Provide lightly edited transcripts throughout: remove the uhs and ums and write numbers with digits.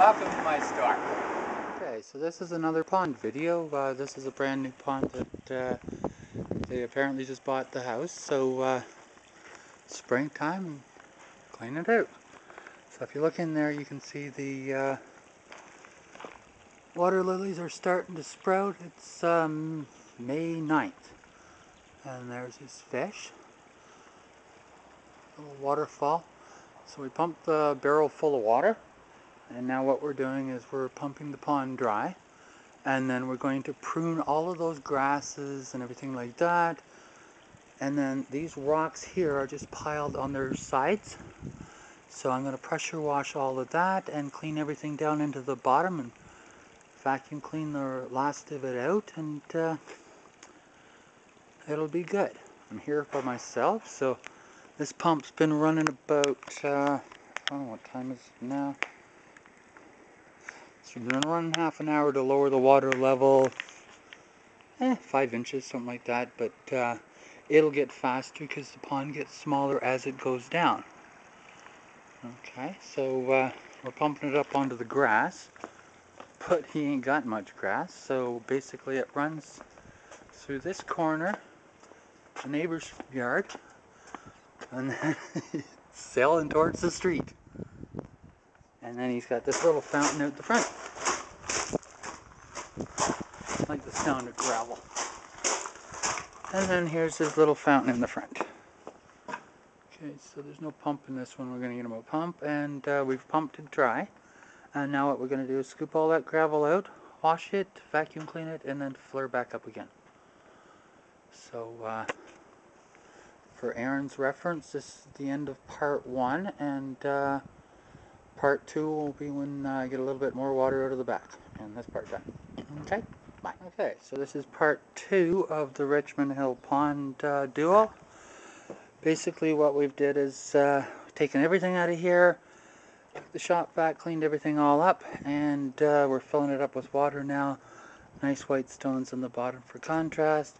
welcome to my store. Okay, so this is another pond video. This is a brand new pond that they apparently just bought the house. So springtime, clean it out. So if you look in there, you can see the water lilies are starting to sprout. It's May 9th. And there's this fish. A little waterfall. So we pumped the barrel full of water. And now what we're doing is we're pumping the pond dry. And then we're going to prune all of those grasses and everything like that. And then these rocks here are just piled on their sides. So I'm going to pressure wash all of that and clean everything down into the bottom and vacuum clean the last of it out, and it'll be good. I'm here by myself, so this pump's been running about, I don't know what time is it now. It's been running half an hour to lower the water level, 5 inches, something like that, but it'll get faster because the pond gets smaller as it goes down. Okay, so we're pumping it up onto the grass, but he ain't got much grass, so basically it runs through this corner, the neighbor's yard, and then it's sailing towards the street. And then he's got this little fountain out the front. I like the sound of gravel. And then here's his little fountain in the front. Okay, so there's no pump in this one. We're going to get him a pump, and we've pumped it dry. And now what we're going to do is scoop all that gravel out, wash it, vacuum clean it, and then flare back up again. So for Aaron's reference, this is the end of part 1, and part 2 will be when I get a little bit more water out of the back, and this part done. Okay, bye. Okay, so this is part 2 of the Richmond Hill Pond duo. Basically what we've did is taken everything out of here, took the shop vac, cleaned everything all up, and we're filling it up with water now. Nice white stones on the bottom for contrast.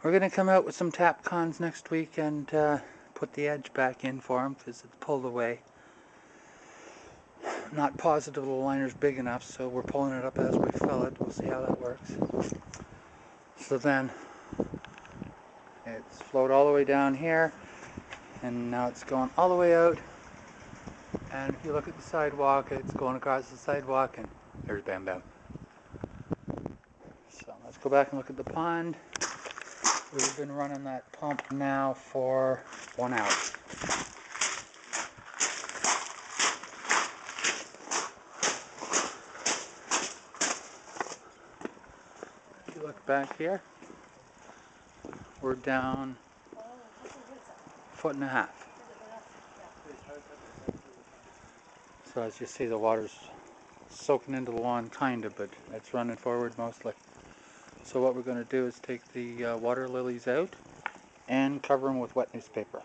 We're going to come out with some tap cons next week and put the edge back in for them because it's pulled away. Not positive the liner's big enough, so we're pulling it up as we fill it. We'll see how that works. So then it's flowed all the way down here, and now it's going all the way out. And if you look at the sidewalk, it's going across the sidewalk, and there's Bam Bam. So let's go back and look at the pond. We've been running that pump now for 1 hour. If you look back here, we're down 1.5 feet. So as you see, the water's soaking into the lawn kinda, but it's running forward mostly. So what we're going to do is take the water lilies out and cover them with wet newspaper.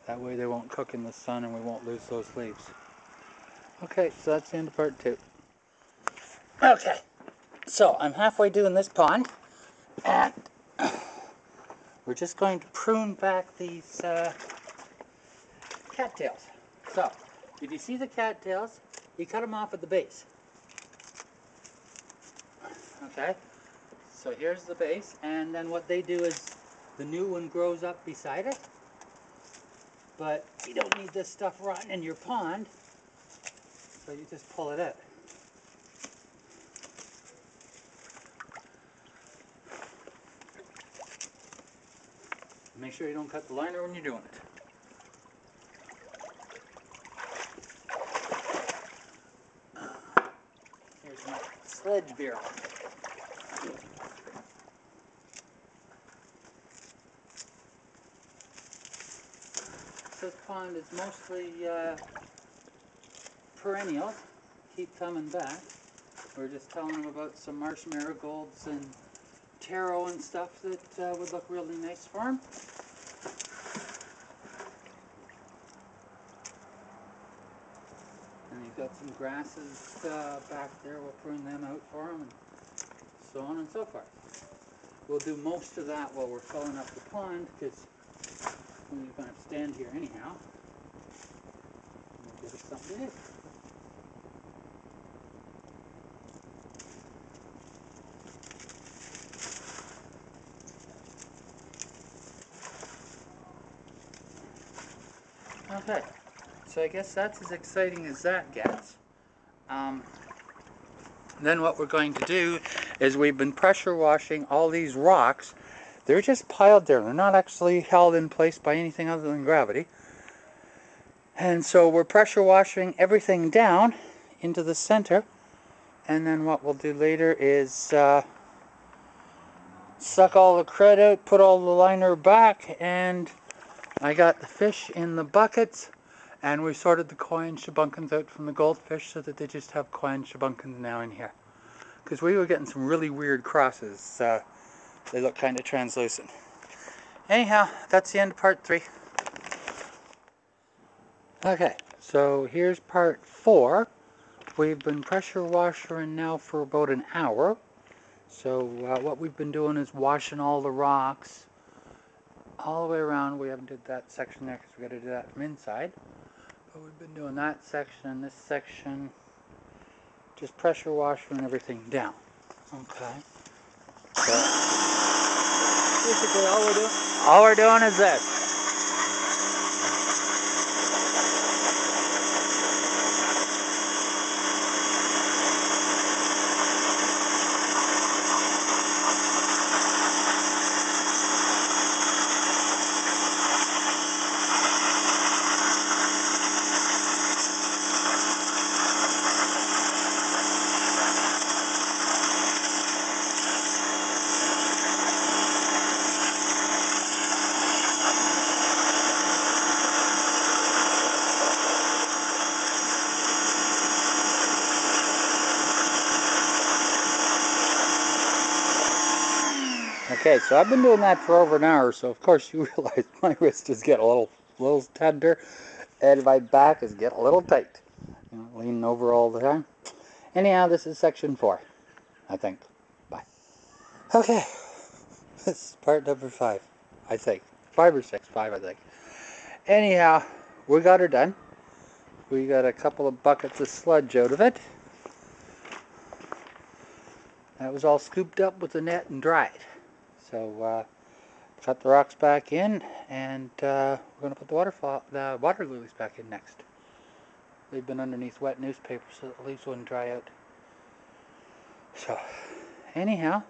That way they won't cook in the sun and we won't lose those leaves. Okay, so that's the end of part 2. Okay, so I'm halfway doing this pond, and we're just going to prune back these cattails. So, if you see the cattails, you cut them off at the base. Okay? So here's the base, and then what they do is the new one grows up beside it. But you don't need this stuff rotting in your pond, so you just pull it out. Make sure you don't cut the liner when you're doing it. Here's my sledge barrel. This pond is mostly perennials. Keep coming back. We're just telling them about some marsh marigolds and taro and stuff that would look really nice for them. And you've got some grasses back there. We'll prune them out for them, and so on and so forth. We'll do most of that while we're filling up the pond, because we're going to stand here anyhow. We'll give it something to do. Okay, so I guess that's as exciting as that gets. Then what we're going to do is we've been pressure washing all these rocks. They're just piled there. They're not actually held in place by anything other than gravity. And so we're pressure washing everything down into the center. And then what we'll do later is suck all the crud out, put all the liner back, and I got the fish in the buckets. And we sorted the koi and shabunkins out from the goldfish so that they just have koi and shabunkins now in here. Because we were getting some really weird crosses. They look kind of translucent. Anyhow, that's the end of part 3. Okay, so here's part 4. We've been pressure washing now for about an hour. So what we've been doing is washing all the rocks all the way around. We haven't did that section there because we got to do that from inside. But we've been doing that section and this section, just pressure washing everything down. Okay. So basically all we're doing is this. Okay, so I've been doing that for over an hour, so of course you realize my wrist is getting a little tender, and my back is getting a little tight. You know, leaning over all the time. Anyhow, this is section 4, I think. Bye. Okay, this is part number 5, I think. 5 or 6, 5 I think. Anyhow, we got her done. We got a couple of buckets of sludge out of it. That was all scooped up with the net and dried. So cut the rocks back in, and we're going to put the water lilies back in next. They've been underneath wet newspaper so that the leaves wouldn't dry out. So anyhow,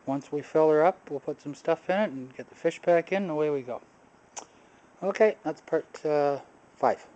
once we fill her up, we'll put some stuff in it and get the fish back in, and away we go. Okay, that's part 5.